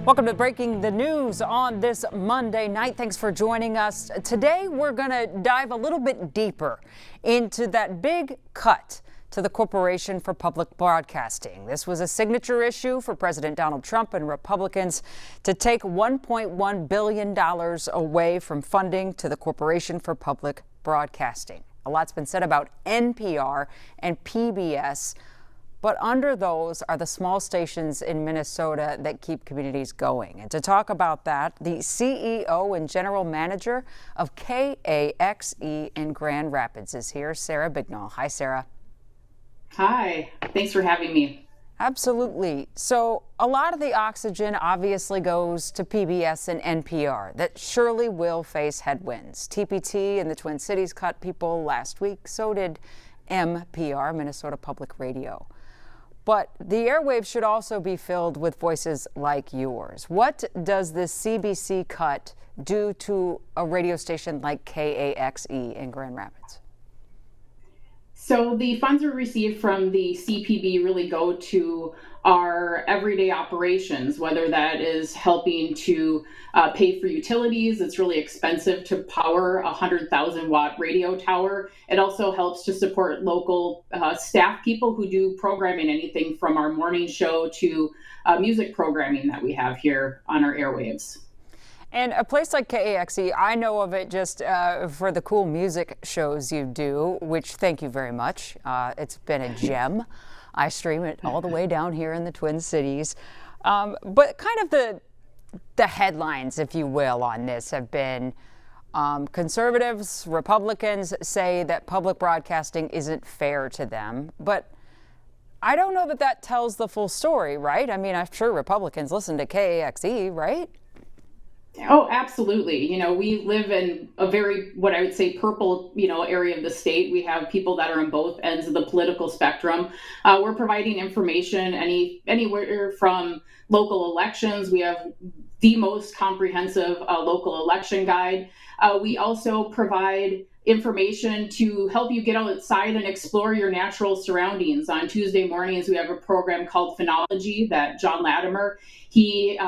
Welcome to Breaking the News on this Monday night. Thanks for joining us. Today, we're going to dive a little bit deeper into that big cut to the Corporation for Public Broadcasting. This was a signature issue for President Donald Trump and Republicans to take $1.1 billion away from funding to the Corporation for Public Broadcasting. A lot's been said about NPR and PBS. But under those are the small stations in Minnesota that keep communities going. And to talk about that, the CEO and general manager of KAXE in Grand Rapids is here, Sarah Bignall. Hi, Sarah. Hi, thanks for having me. Absolutely. So a lot of the oxygen obviously goes to PBS and NPR that surely will face headwinds. TPT in the Twin Cities cut people last week. So did MPR, Minnesota Public Radio. But the airwaves should also be filled with voices like yours. What does this CBC cut do to a radio station like KAXE in Grand Rapids? So the funds we received from the CPB really go to our everyday operations, whether that is helping to pay for utilities. It's really expensive to power a 100,000-watt radio tower. It also helps to support local staff people who do programming, anything from our morning show to music programming that we have here on our airwaves. And a place like KAXE, I know of it just for the cool music shows you do, which thank you very much. It's been a gem. I stream it all the way down here in the Twin Cities. But kind of the headlines, if you will, on this have been conservatives, Republicans say that public broadcasting isn't fair to them. But I don't know that that tells the full story, right? I mean, I'm sure Republicans listen to KAXE, right? Oh, absolutely. You know, we live in a very, what I would say, purple, area of the state. We have people that are on both ends of the political spectrum. We're providing information anywhere from local elections. We have the most comprehensive local election guide. We also provide information to help you get outside and explore your natural surroundings. On Tuesday mornings, we have a program called Phenology that John Latimer, he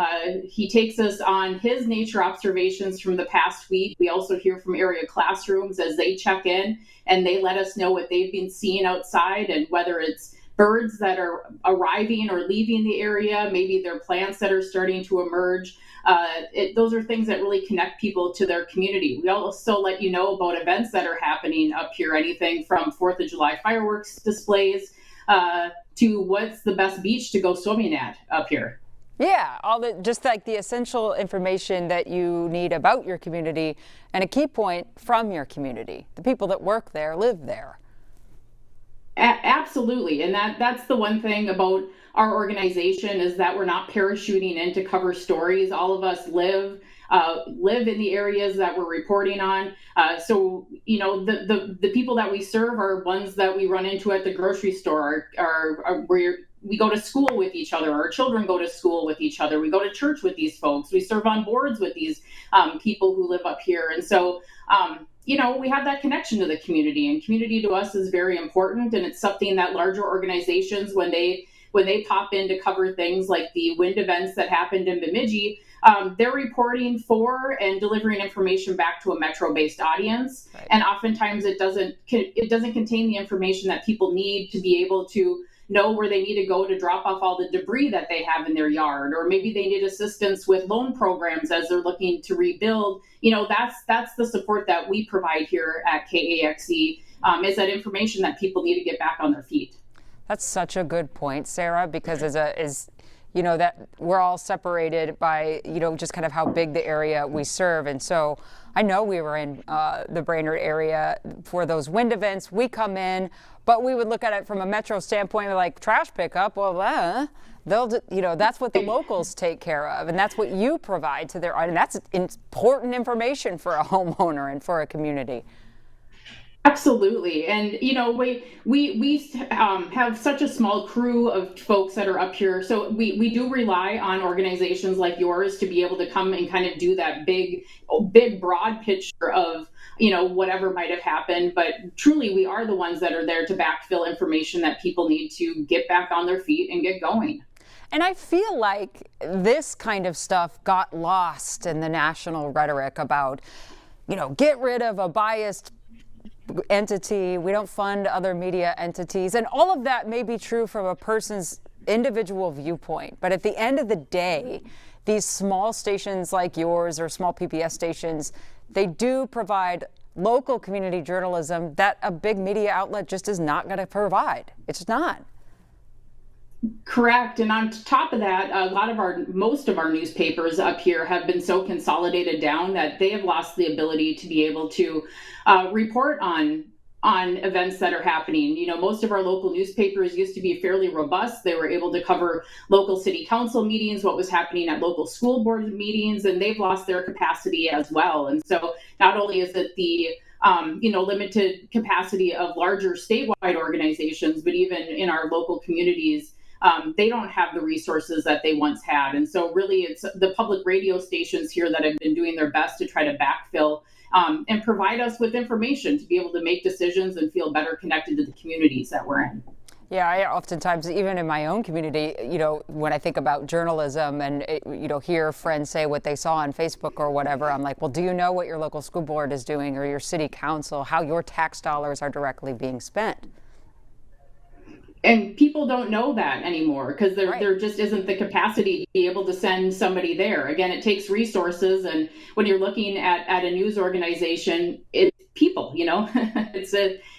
takes us on his nature observations from the past week. We also hear from area classrooms as they check in and they let us know what they've been seeing outside, and whether it's birds that are arriving or leaving the area, maybe there are plants that are starting to emerge. Those are things that really connect people to their community. We also let you know about events that are happening up here, anything from 4th of July fireworks displays to what's the best beach to go swimming at up here. Yeah, just like the essential information that you need about your community, and a key point from your community. The people that work there live there. Absolutely. And that's the one thing about our organization, is that we're not parachuting in to cover stories. All of us live in the areas that we're reporting on. So, the people that we serve are ones that we run into at the grocery store, are where we go to school with each other. Our children go to school with each other. We go to church with these folks. We serve on boards with these people who live up here. And so, we have that connection to the community, and community to us is very important. And it's something that larger organizations, when they pop in to cover things like the wind events that happened in Bemidji, they're reporting for and delivering information back to a metro-based audience. Right. And oftentimes it doesn't contain the information that people need to be able to know where they need to go to drop off all the debris that they have in their yard, or maybe they need assistance with loan programs as they're looking to rebuild. That's the support that we provide here at KAXE, is that information that people need to get back on their feet. That's such a good point, Sarah, because that we're all separated by, just kind of how big the area we serve. And so I know we were in the Brainerd area for those wind events. We come in, but we would look at it from a metro standpoint, like trash pickup. Well, that's what the locals take care of, and that's what you provide to their, and that's important information for a homeowner and for a community. Absolutely. And, we have such a small crew of folks that are up here. So we do rely on organizations like yours to be able to come and kind of do that big, broad picture of, whatever might have happened. But truly, we are the ones that are there to backfill information that people need to get back on their feet and get going. And I feel like this kind of stuff got lost in the national rhetoric about, get rid of a biased entity. We don't fund other media entities. And all of that may be true from a person's individual viewpoint. But at the end of the day, these small stations like yours or small PBS stations, they do provide local community journalism that a big media outlet just is not going to provide. It's not. Correct. And on top of that, most of our newspapers up here have been so consolidated down that they have lost the ability to be able to report on events that are happening. Most of our local newspapers used to be fairly robust. They were able to cover local city council meetings, what was happening at local school board meetings, and they've lost their capacity as well. And so not only is it the limited capacity of larger statewide organizations, but even in our local communities, they don't have the resources that they once had. And so really it's the public radio stations here that have been doing their best to try to backfill and provide us with information to be able to make decisions and feel better connected to the communities that we're in. Yeah, I oftentimes, even in my own community, when I think about journalism and, hear friends say what they saw on Facebook or whatever, I'm like, well, do you know what your local school board is doing or your city council, how your tax dollars are directly being spent? And people don't know that anymore because Right. there just isn't the capacity to be able to send somebody there. Again, it takes resources. And when you're looking at a news organization, it's people,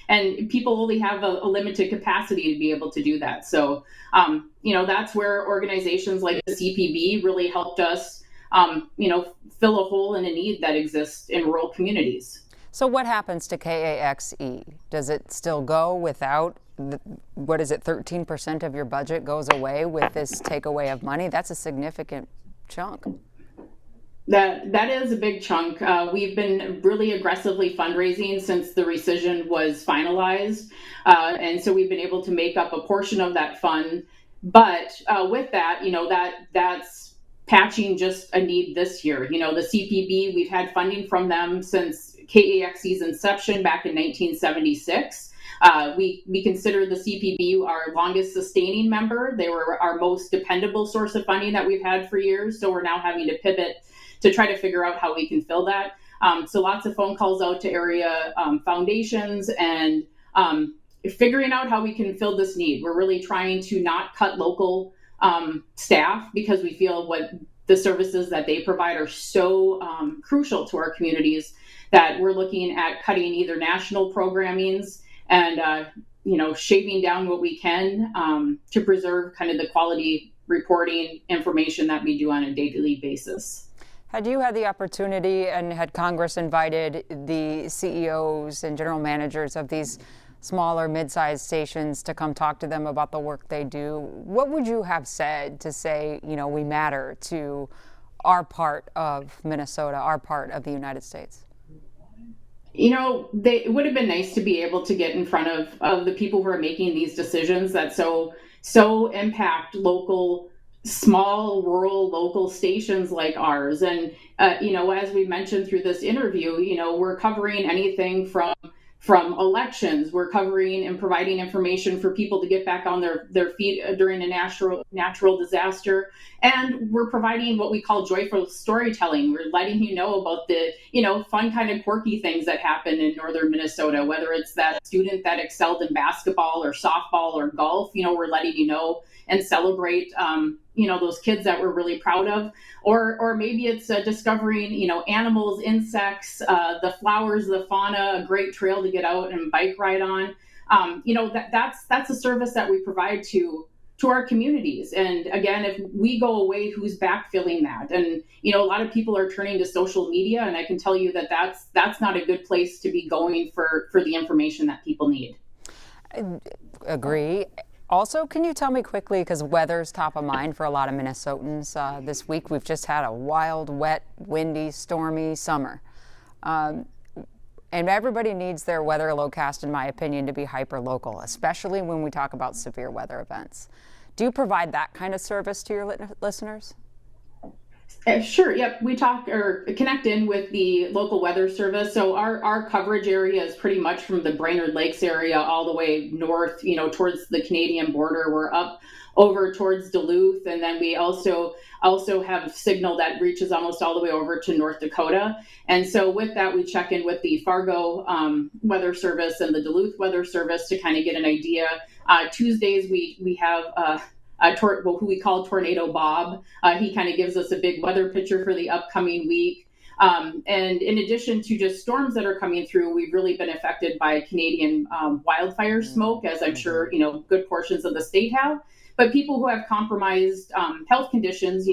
and people only have a limited capacity to be able to do that. So, that's where organizations like the CPB really helped us, fill a hole in a need that exists in rural communities. So what happens to KAXE? Does it still go without, 13% of your budget goes away with this takeaway of money? That's a significant chunk. That is a big chunk. We've been really aggressively fundraising since the rescission was finalized. And so we've been able to make up a portion of that fund. But with that, that's patching just a need this year. The CPB, we've had funding from them since KAXE's inception back in 1976. We consider the CPB our longest sustaining member. They were our most dependable source of funding that we've had for years. So we're now having to pivot to try to figure out how we can fill that. So lots of phone calls out to area foundations and figuring out how we can fill this need. We're really trying to not cut local staff because we feel what the services that they provide are so crucial to our communities that we're looking at cutting either national programmings and shaving down what we can to preserve kind of the quality reporting information that we do on a daily basis. Had you had the opportunity and had Congress invited the CEOs and general managers of these smaller mid-sized stations to come talk to them about the work they do, what would you have said to say, we matter to our part of Minnesota, our part of the United States? It would have been nice to be able to get in front of the people who are making these decisions that so impact small rural local stations like ours. And as we mentioned through this interview, we're covering anything from elections. We're covering and providing information for people to get back on their feet during a natural disaster. And we're providing what we call joyful storytelling. We're letting you know about the, fun kind of quirky things that happen in northern Minnesota, whether it's that student that excelled in basketball or softball or golf, we're letting you know and celebrate, those kids that we're really proud of. Or maybe it's discovering, animals, insects, the flowers, the fauna, a great trail to get out and bike ride on. That's a service that we provide to our communities. And again, if we go away, who's backfilling that? And, a lot of people are turning to social media, and I can tell you that that's not a good place to be going for the information that people need. I agree. Also, can you tell me quickly, because weather's top of mind for a lot of Minnesotans this week, we've just had a wild, wet, windy, stormy summer. And everybody needs their weather locast, in my opinion, to be hyper-local, especially when we talk about severe weather events. Do you provide that kind of service to your listeners? Sure. Yep. We talk or connect in with the local weather service. So our coverage area is pretty much from the Brainerd Lakes area all the way north, towards the Canadian border. We're up over towards Duluth, and then we also have signal that reaches almost all the way over to North Dakota. And so with that, we check in with the Fargo weather service and the Duluth weather service to kind of get an idea. Tuesdays we have who we call Tornado Bob. He kind of gives us a big weather picture for the upcoming week. And in addition to just storms that are coming through, we've really been affected by Canadian wildfire smoke, as I'm sure, good portions of the state have. But people who have compromised health conditions,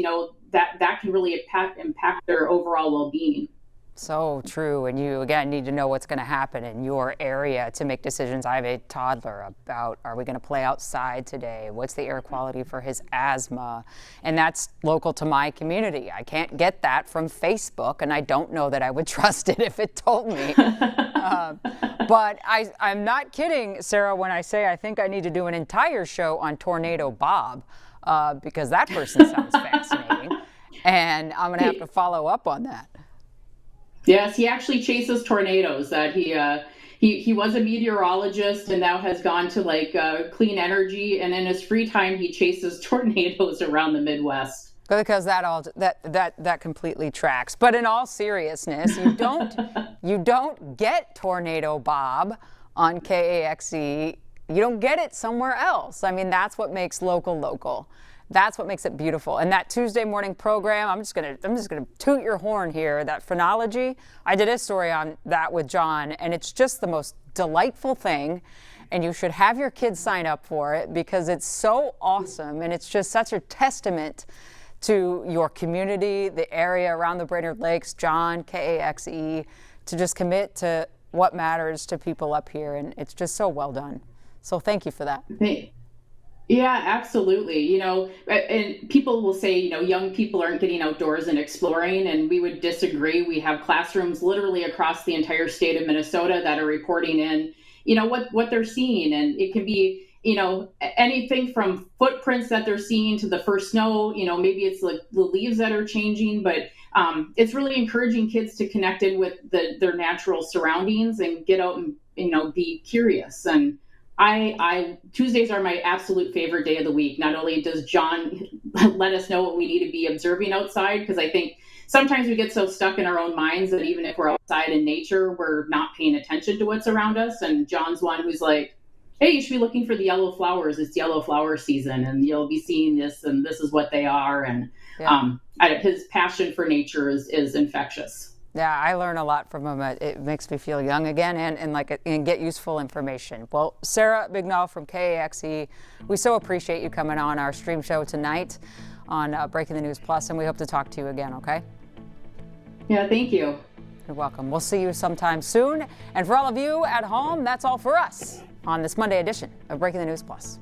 that can really impact their overall well-being. So true. And you, again, need to know what's going to happen in your area to make decisions. I have a toddler about, are we going to play outside today? What's the air quality for his asthma? And that's local to my community. I can't get that from Facebook, and I don't know that I would trust it if it told me. But I'm not kidding, Sarah, when I say I think I need to do an entire show on Tornado Bob, because that person sounds fascinating. And I'm going to have to follow up on that. Yes, he actually chases tornadoes. That he was a meteorologist and now has gone to clean energy. And in his free time, he chases tornadoes around the Midwest. Because that completely tracks. But in all seriousness, you don't get Tornado Bob on KAXE. You don't get it somewhere else. I mean, that's what makes local. That's what makes it beautiful. And that Tuesday morning program, I'm just gonna toot your horn here. That phrenology, I did a story on that with John, and it's just the most delightful thing. And you should have your kids sign up for it because it's so awesome, and it's just such a testament to your community, the area around the Brainerd Lakes, John, KAXE, to just commit to what matters to people up here, and it's just so well done. So thank you for that. Yeah, absolutely. And people will say, young people aren't getting outdoors and exploring, and we would disagree. We have classrooms literally across the entire state of Minnesota that are reporting in, what they're seeing. And it can be, anything from footprints that they're seeing to the first snow, maybe it's like the leaves that are changing, but it's really encouraging kids to connect in with their natural surroundings and get out and, be curious. And Tuesdays are my absolute favorite day of the week. Not only does John let us know what we need to be observing outside, because I think sometimes we get so stuck in our own minds that even if we're outside in nature, we're not paying attention to what's around us. And John's one who's like, hey, you should be looking for the yellow flowers. It's yellow flower season, and you'll be seeing this, and this is what they are. And his passion for nature is infectious. Yeah, I learn a lot from him. It makes me feel young again and get useful information. Well, Sarah Bignall from KAXE, we so appreciate you coming on our stream show tonight on Breaking the News Plus, and we hope to talk to you again, okay? Yeah, thank you. You're welcome. We'll see you sometime soon. And for all of you at home, that's all for us on this Monday edition of Breaking the News Plus.